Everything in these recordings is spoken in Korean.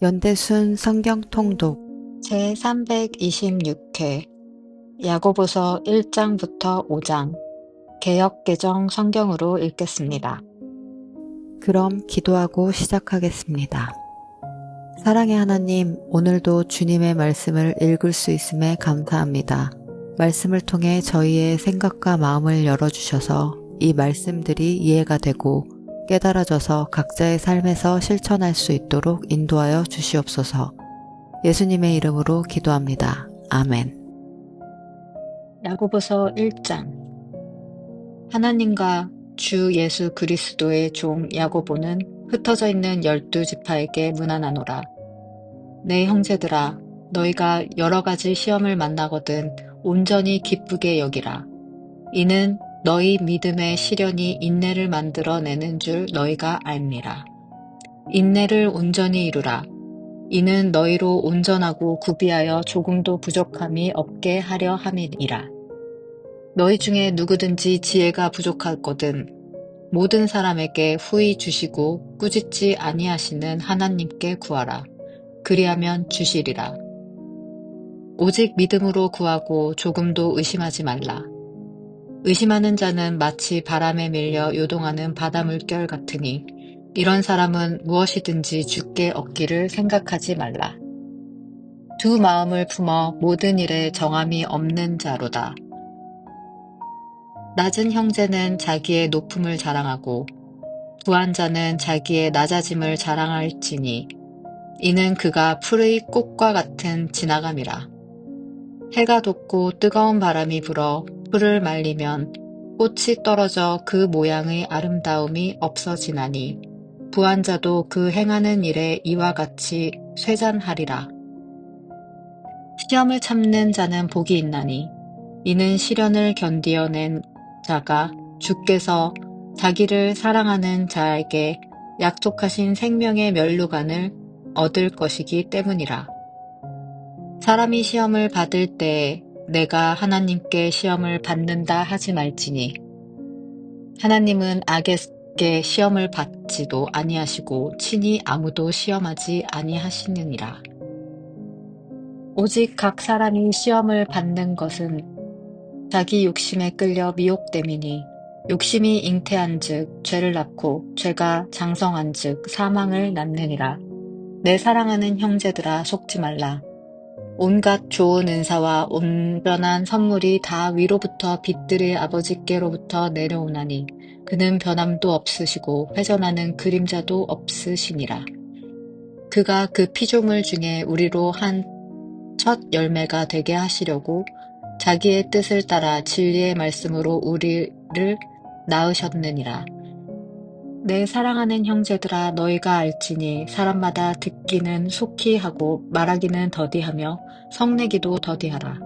연대순 성경 통독 제326회 야고보서 1장부터 5장 개역개정 성경으로 읽겠습니다. 그럼 기도하고 시작하겠습니다. 사랑의 하나님, 오늘도 주님의 말씀을 읽을 수 있음에 감사합니다. 말씀을 통해 저희의 생각과 마음을 열어주셔서 이 말씀들이 이해가 되고 깨달아져서 각자의 삶에서 실천할 수 있도록 인도하여 주시옵소서. 예수님의 이름으로 기도합니다. 아멘. 야고보서 1장 하나님과 주 예수 그리스도의 종 야고보는 흩어져 있는 12지파에게 문안하노라. 내 형제들아, 너희가 여러 가지 시험을 만나거든 온전히 기쁘게 여기라. 이는 너희 믿음의 시련이 인내를 만들어내는 줄 너희가 알미라. 인내를 온전히 이루라. 이는 너희로 온전하고 구비하여 조금도 부족함이 없게 하려 함이니라. 너희 중에 누구든지 지혜가 부족하거든 모든 사람에게 후히 주시고 꾸짖지 아니하시는 하나님께 구하라. 그리하면 주시리라. 오직 믿음으로 구하고 조금도 의심하지 말라. 의심하는 자는 마치 바람에 밀려 요동하는 바다 물결 같으니 이런 사람은 무엇이든지 주께 얻기를 생각하지 말라. 두 마음을 품어 모든 일에 정함이 없는 자로다. 낮은 형제는 자기의 높음을 자랑하고 부한 자는 자기의 낮아짐을 자랑할지니 이는 그가 풀의 꽃과 같은 지나감이라. 해가 돋고 뜨거운 바람이 불어 풀을 말리면 꽃이 떨어져 그 모양의 아름다움이 없어지나니 부한 자도 그 행하는 일에 이와 같이 쇠잔하리라. 시험을 참는 자는 복이 있나니 이는 시련을 견디어낸 자가 주께서 자기를 사랑하는 자에게 약속하신 생명의 면류관을 얻을 것이기 때문이라. 사람이 시험을 받을 때에 내가 하나님께 시험을 받는다 하지 말지니 하나님은 악에게 시험을 받지도 아니하시고 친히 아무도 시험하지 아니하시느니라. 오직 각 사람이 시험을 받는 것은 자기 욕심에 끌려 미혹됨이니 욕심이 잉태한즉 죄를 낳고 죄가 장성한즉 사망을 낳느니라. 내 사랑하는 형제들아 속지 말라. 온갖 좋은 은사와 온전한 선물이 다 위로부터 빛들의 아버지께로부터 내려오나니 그는 변함도 없으시고 회전하는 그림자도 없으시니라. 그가 그 피조물 중에 우리로 한 첫 열매가 되게 하시려고 자기의 뜻을 따라 진리의 말씀으로 우리를 낳으셨느니라. 내 사랑하는 형제들아 너희가 알지니 사람마다 듣기는 속히 하고 말하기는 더디하며 성내기도 더디하라.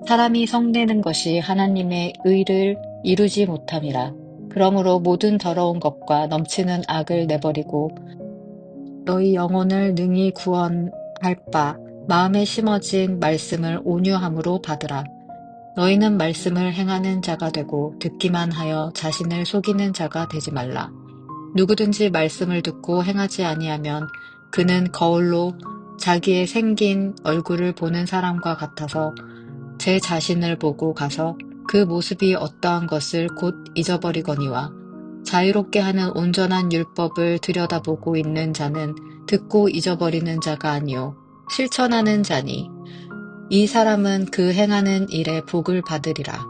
사람이 성내는 것이 하나님의 의를 이루지 못함이라. 그러므로 모든 더러운 것과 넘치는 악을 내버리고 너희 영혼을 능히 구원할 바 마음에 심어진 말씀을 온유함으로 받으라. 너희는 말씀을 행하는 자가 되고 듣기만 하여 자신을 속이는 자가 되지 말라. 누구든지 말씀을 듣고 행하지 아니하면 그는 거울로 자기의 생긴 얼굴을 보는 사람과 같아서 제 자신을 보고 가서 그 모습이 어떠한 것을 곧 잊어버리거니와 자유롭게 하는 온전한 율법을 들여다보고 있는 자는 듣고 잊어버리는 자가 아니요 실천하는 자니 이 사람은 그 행하는 일에 복을 받으리라.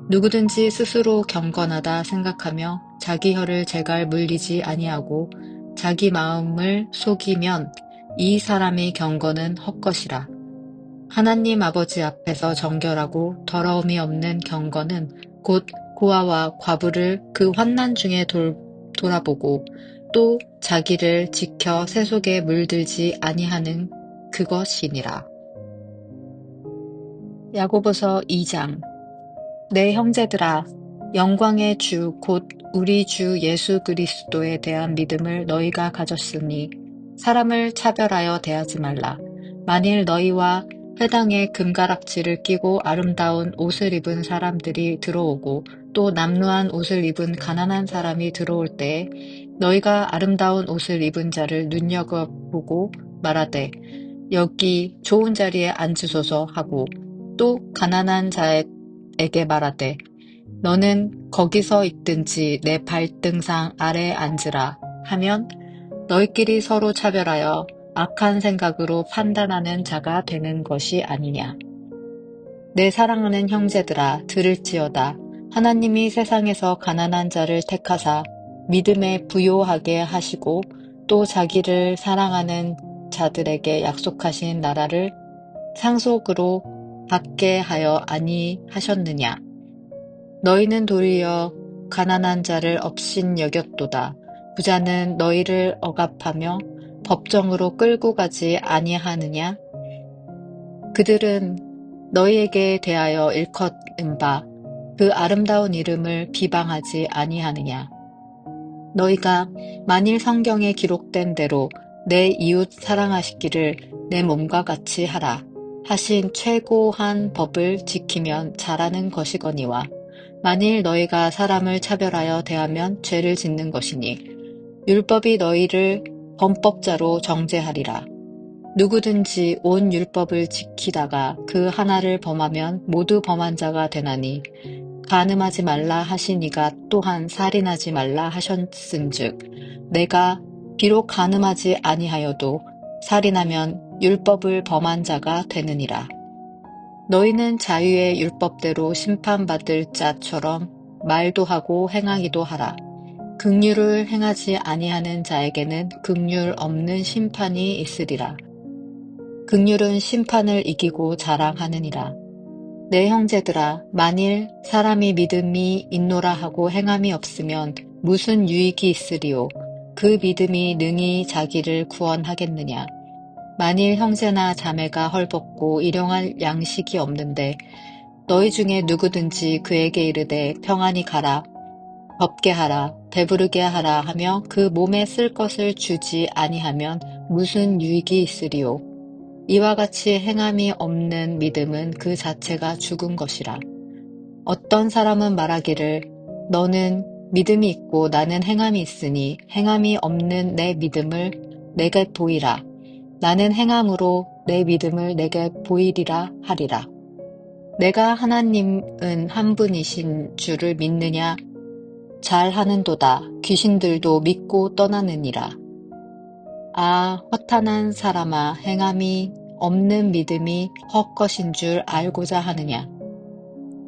누구든지 스스로 경건하다 생각하며 자기 혀를 제갈 물리지 아니하고 자기 마음을 속이면 이 사람의 경건은 헛것이라. 하나님 아버지 앞에서 정결하고 더러움이 없는 경건은 곧 고아와 과부를 그 환난 중에 돌아보고 또 자기를 지켜 세속에 물들지 아니하는 그것이니라. 야고보서 2장 내 형제들아 영광의 주 곧 우리 주 예수 그리스도에 대한 믿음을 너희가 가졌으니 사람을 차별하여 대하지 말라. 만일 너희와 회당에 금가락지를 끼고 아름다운 옷을 입은 사람들이 들어오고 또 남루한 옷을 입은 가난한 사람이 들어올 때에 너희가 아름다운 옷을 입은 자를 눈여겨보고 말하되 여기 좋은 자리에 앉으소서 하고 또 가난한 자에게 말하되 너는 거기서 있든지 내 발등상 아래에 앉으라 하면 너희끼리 서로 차별하여 악한 생각으로 판단하는 자가 되는 것이 아니냐. 내 사랑하는 형제들아 들을지어다. 하나님이 세상에서 가난한 자를 택하사 믿음에 부요하게 하시고 또 자기를 사랑하는 자들에게 약속하신 나라를 상속으로 받게 하여 아니하셨느냐. 너희는 도리어 가난한 자를 업신여겼도다. 부자는 너희를 억압하며 법정으로 끌고 가지 아니하느냐. 그들은 너희에게 대하여 일컫은 바 그 아름다운 이름을 비방하지 아니하느냐. 너희가 만일 성경에 기록된 대로 내 이웃 사랑하시기를 내 몸과 같이 하라 하신 최고한 법을 지키면 잘하는 것이거니와 만일 너희가 사람을 차별하여 대하면 죄를 짓는 것이니 율법이 너희를 범법자로 정죄하리라. 누구든지 온 율법을 지키다가 그 하나를 범하면 모두 범한 자가 되나니 간음하지 말라 하시니가 또한 살인하지 말라 하셨은즉 내가 비록 간음하지 아니하여도 살인하면 율법을 범한 자가 되느니라. 너희는 자유의 율법대로 심판받을 자처럼 말도 하고 행하기도 하라. 긍휼을 행하지 아니하는 자에게는 긍휼 없는 심판이 있으리라. 긍휼은 심판을 이기고 자랑하느니라. 내 형제들아 만일 사람이 믿음이 있노라 하고 행함이 없으면 무슨 유익이 있으리요. 그 믿음이 능히 자기를 구원하겠느냐. 만일 형제나 자매가 헐벗고 일용할 양식이 없는데 너희 중에 누구든지 그에게 이르되 평안히 가라 덥게 하라 배부르게 하라 하며 그 몸에 쓸 것을 주지 아니하면 무슨 유익이 있으리요. 이와 같이 행함이 없는 믿음은 그 자체가 죽은 것이라. 어떤 사람은 말하기를 너는 믿음이 있고 나는 행함이 있으니 행함이 없는 내 믿음을 내게 보이라. 나는 행함으로 내 믿음을 내게 보이리라 하리라. 내가 하나님은 한 분이신 줄을 믿느냐? 잘하는도다. 귀신들도 믿고 떠나느니라. 아, 허탄한 사람아, 행함이 없는 믿음이 헛것인 줄 알고자 하느냐?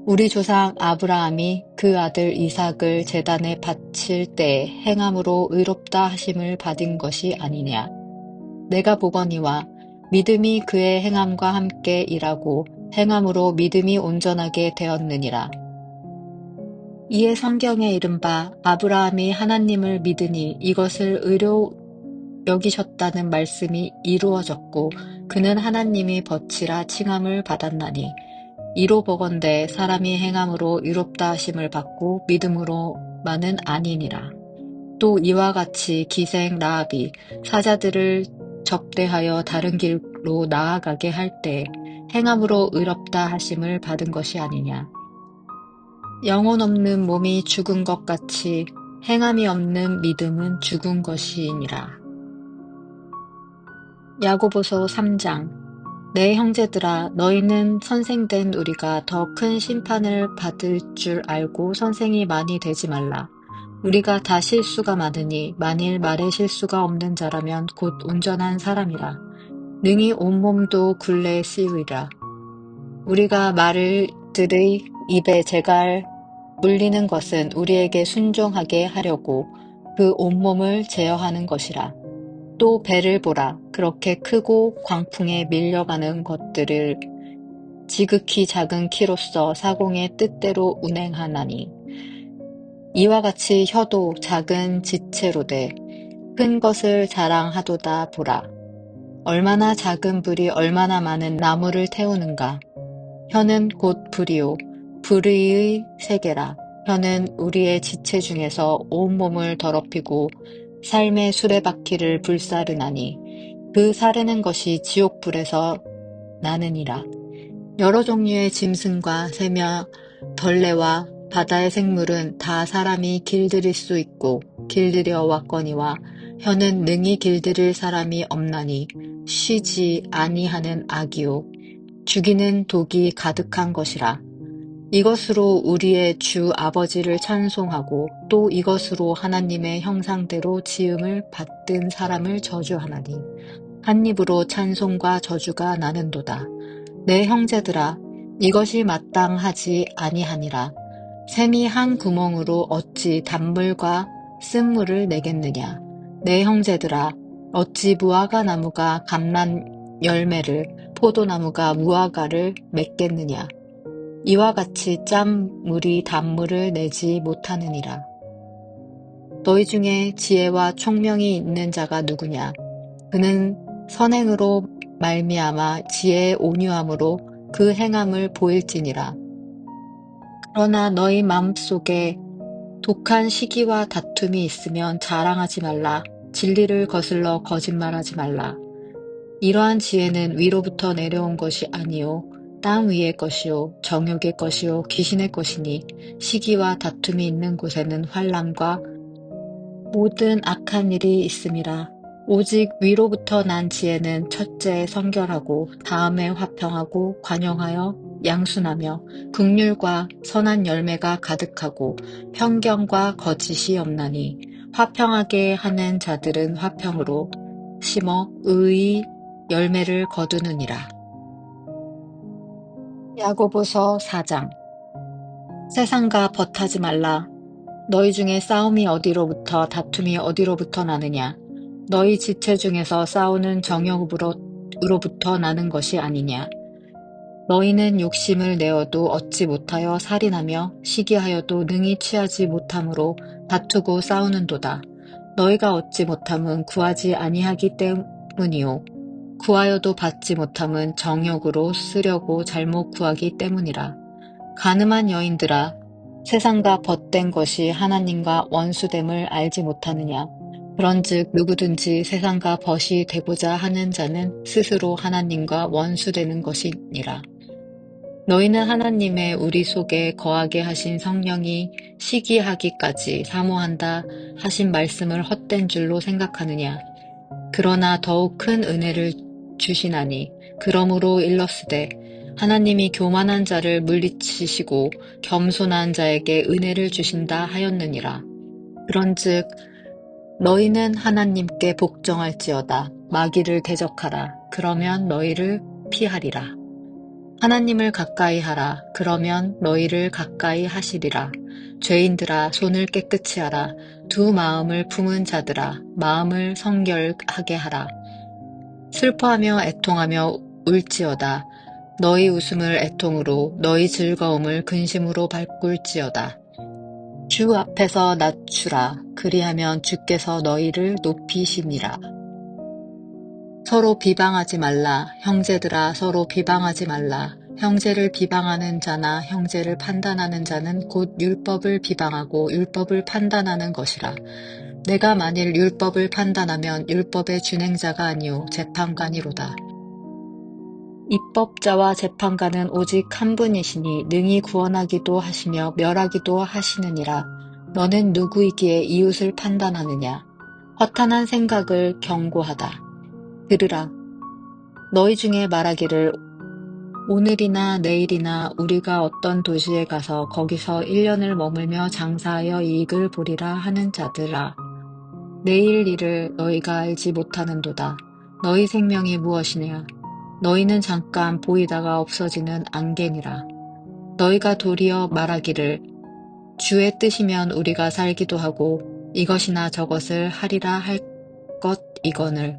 우리 조상 아브라함이 그 아들 이삭을 제단에 바칠 때에 행함으로 의롭다 하심을 받은 것이 아니냐? 내가 보거니와 믿음이 그의 행함과 함께 일하고 행함으로 믿음이 온전하게 되었느니라. 이에 성경에 이른바 아브라함이 하나님을 믿으니 이것을 의로 여기셨다는 말씀이 이루어졌고 그는 하나님이 버치라 칭함을 받았나니 이로 보건대 사람이 행함으로 의롭다 하심을 받고 믿음으로만은 아니니라. 또 이와 같이 기생 라합이 사자들을 접대하여 다른 길로 나아가게 할 때 행함으로 의롭다 하심을 받은 것이 아니냐. 영혼 없는 몸이 죽은 것 같이 행함이 없는 믿음은 죽은 것이니라. 야고보서 3장. 내 형제들아 너희는 선생된 우리가 더 큰 심판을 받을 줄 알고 선생이 많이 되지 말라. 우리가 다 실수가 많으니 만일 말에 실수가 없는 자라면 곧 온전한 사람이라. 능히 온몸도 굴레에 씌우리라. 우리가 말들의 입에 재갈 물리는 것은 우리에게 순종하게 하려고 그 온몸을 제어하는 것이라. 또 배를 보라. 그렇게 크고 광풍에 밀려가는 것들을 지극히 작은 키로서 사공의 뜻대로 운행하나니 이와 같이 혀도 작은 지체로되 큰 것을 자랑하도다 보라. 얼마나 작은 불이 얼마나 많은 나무를 태우는가. 혀는 곧 불이요 불의의 세계라. 혀는 우리의 지체 중에서 온몸을 더럽히고 삶의 수레바퀴를 불사르나니 그 사르는 것이 지옥불에서 나느니라. 여러 종류의 짐승과 새며 벌레와 바다의 생물은 다 사람이 길들일 수 있고 길들여 왔거니와 혀는 능히 길들일 사람이 없나니 쉬지 아니하는 악이요 죽이는 독이 가득한 것이라. 이것으로 우리의 주 아버지를 찬송하고 또 이것으로 하나님의 형상대로 지음을 받든 사람을 저주하나니 한 입으로 찬송과 저주가 나는도다. 내 형제들아, 이것이 마땅하지 아니하니라. 샘이 한 구멍으로 어찌 단물과 쓴물을 내겠느냐. 내 형제들아, 어찌 무화과 나무가 감람 열매를, 포도나무가 무화과를 맺겠느냐. 이와 같이 짠 물이 단물을 내지 못하느니라. 너희 중에 지혜와 총명이 있는 자가 누구냐? 그는 선행으로 말미암아 지혜의 온유함으로 그 행함을 보일지니라. 그러나 너희 마음속에 독한 시기와 다툼이 있으면 자랑하지 말라. 진리를 거슬러 거짓말하지 말라. 이러한 지혜는 위로부터 내려온 것이 아니요 땅 위의 것이요 정욕의 것이요 귀신의 것이니 시기와 다툼이 있는 곳에는 환난과 모든 악한 일이 있음이라. 오직 위로부터 난 지혜는 첫째 성결하고 다음에 화평하고 관용하여 양순하며 긍휼과 선한 열매가 가득하고 편견과 거짓이 없나니 화평하게 하는 자들은 화평으로 심어 의의 열매를 거두느니라. 야고보서 4장. 세상과 벗하지 말라. 너희 중에 싸움이 어디로부터 다툼이 어디로부터 나느냐. 너희 지체 중에서 싸우는 정욕으로부터 나는 것이 아니냐. 너희는 욕심을 내어도 얻지 못하여 살인하며 시기하여도 능히 취하지 못함으로 다투고 싸우는도다. 너희가 얻지 못함은 구하지 아니하기 때문이요 구하여도 받지 못함은 정욕으로 쓰려고 잘못 구하기 때문이라. 가늠한 여인들아, 세상과 벗된 것이 하나님과 원수됨을 알지 못하느냐. 그런즉 누구든지 세상과 벗이 되고자 하는 자는 스스로 하나님과 원수되는 것이니라. 너희는 하나님의 우리 속에 거하게 하신 성령이 시기하기까지 사모한다 하신 말씀을 헛된 줄로 생각하느냐. 그러나 더욱 큰 은혜를 주시나니 그러므로 일렀으되 하나님이 교만한 자를 물리치시고 겸손한 자에게 은혜를 주신다 하였느니라. 그런즉 너희는 하나님께 복종할지어다. 마귀를 대적하라. 그러면 너희를 피하리라. 하나님을 가까이 하라. 그러면 너희를 가까이 하시리라. 죄인들아, 손을 깨끗이 하라. 두 마음을 품은 자들아, 마음을 성결하게 하라. 슬퍼하며 애통하며 울지어다. 너희 웃음을 애통으로, 너희 즐거움을 근심으로 바꿀지어다. 주 앞에서 낮추라. 그리하면 주께서 너희를 높이시니라. 서로 비방하지 말라. 형제들아, 서로 비방하지 말라. 형제를 비방하는 자나 형제를 판단하는 자는 곧 율법을 비방하고 율법을 판단하는 것이라. 내가 만일 율법을 판단하면 율법의 준행자가 아니요 재판관이로다. 입법자와 재판관은 오직 한 분이시니 능히 구원하기도 하시며 멸하기도 하시느니라. 너는 누구이기에 이웃을 판단하느냐. 허탄한 생각을 경고하다. 들으라. 너희 중에 말하기를 오늘이나 내일이나 우리가 어떤 도시에 가서 거기서 1년을 머물며 장사하여 이익을 보리라 하는 자들아. 내일 일을 너희가 알지 못하는도다. 너희 생명이 무엇이냐. 너희는 잠깐 보이다가 없어지는 안개니라. 너희가 도리어 말하기를 주의 뜻이면 우리가 살기도 하고 이것이나 저것을 하리라 할 것 이거늘.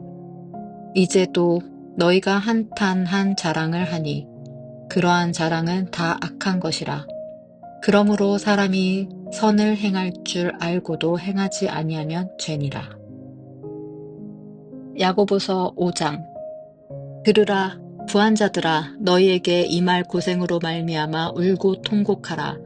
이제도 너희가 한탄한 자랑을 하니 그러한 자랑은 다 악한 것이라. 그러므로 사람이 선을 행할 줄 알고도 행하지 아니하면 죄니라. 야고보서 5장. 들으라. 부한 자들아, 너희에게 이 말 고생으로 말미암아 울고 통곡하라.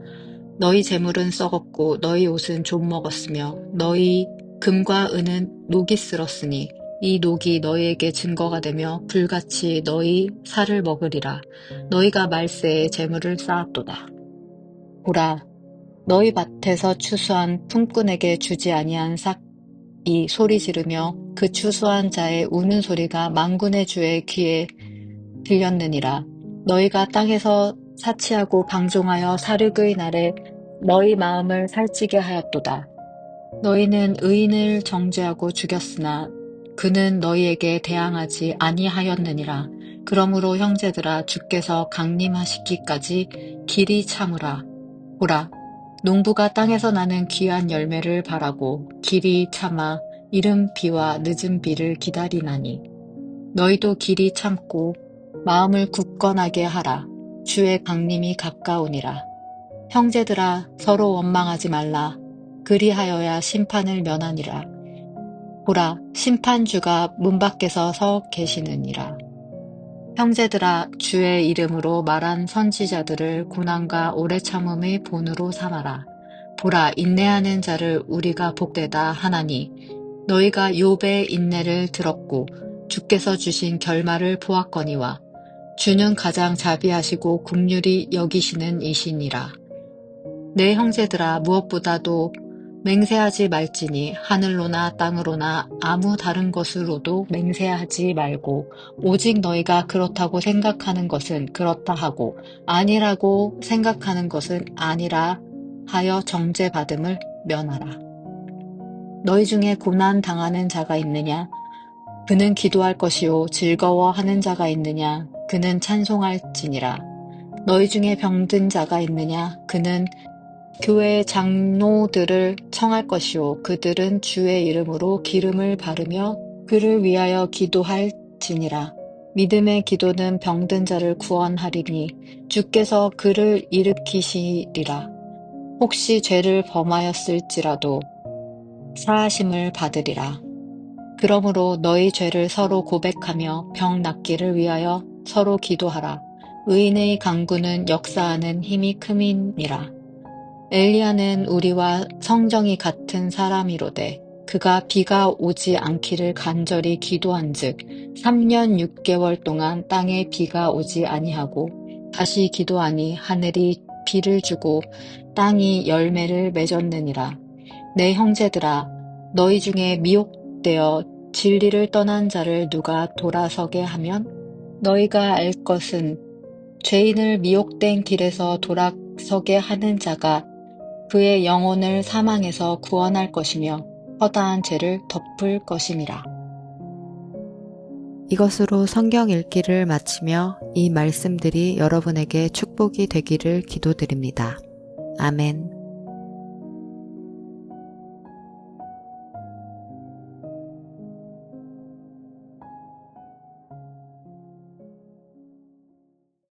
너희 재물은 썩었고 너희 옷은 좀 먹었으며 너희 금과 은은 녹이 쓸었으니 이 녹이 너희에게 증거가 되며 불같이 너희 살을 먹으리라. 너희가 말세에 재물을 쌓았도다. 보라, 너희 밭에서 추수한 품꾼에게 주지 아니한 삭 이 소리 지르며 그 추수한 자의 우는 소리가 만군의 주의 귀에 들렸느니라. 너희가 땅에서 사치하고 방종하여 사륙의 날에 너희 마음을 살찌게 하였도다. 너희는 의인을 정죄하고 죽였으나 그는 너희에게 대항하지 아니하였느니라. 그러므로 형제들아, 주께서 강림하시기까지 길이 참으라. 보라, 농부가 땅에서 나는 귀한 열매를 바라고 길이 참아 이른 비와 늦은 비를 기다리나니, 너희도 길이 참고 마음을 굳건하게 하라. 주의 강림이 가까우니라. 형제들아, 서로 원망하지 말라. 그리하여야 심판을 면하니라. 보라, 심판주가 문 밖에서 서 계시느니라. 형제들아, 주의 이름으로 말한 선지자들을 고난과 오래 참음의 본으로 삼아라. 보라, 인내하는 자를 우리가 복되다 하나니, 너희가 욥의 인내를 들었고 주께서 주신 결말을 보았거니와, 주는 가장 자비하시고 긍휼히 여기시는 이시니라. 내 형제들아, 무엇보다도 맹세하지 말지니 하늘로나 땅으로나 아무 다른 것으로도 맹세하지 말고, 오직 너희가 그렇다고 생각하는 것은 그렇다 하고 아니라고 생각하는 것은 아니라 하여 정죄받음을 면하라. 너희 중에 고난 당하는 자가 있느냐? 그는 기도할 것이요. 즐거워하는 자가 있느냐? 그는 찬송할지니라. 너희 중에 병든 자가 있느냐? 그는 교회 장로들을 청할 것이요. 그들은 주의 이름으로 기름을 바르며 그를 위하여 기도할지니라. 믿음의 기도는 병든 자를 구원하리니 주께서 그를 일으키시리라. 혹시 죄를 범하였을지라도 사하심을 받으리라. 그러므로 너희 죄를 서로 고백하며 병 낫기를 위하여 서로 기도하라. 의인의 간구는 역사하는 힘이 큼이니라. 엘리야는 우리와 성정이 같은 사람이로되 그가 비가 오지 않기를 간절히 기도한즉 3년 6개월 동안 땅에 비가 오지 아니하고 다시 기도하니 하늘이 비를 주고 땅이 열매를 맺었느니라. 내 형제들아, 너희 중에 미혹되어 진리를 떠난 자를 누가 돌아서게 하면, 너희가 알 것은 죄인을 미혹된 길에서 돌아서게 하는 자가 그의 영혼을 사망에서 구원할 것이며 허다한 죄를 덮을 것임이라. 이것으로 성경 읽기를 마치며 이 말씀들이 여러분에게 축복이 되기를 기도드립니다. 아멘.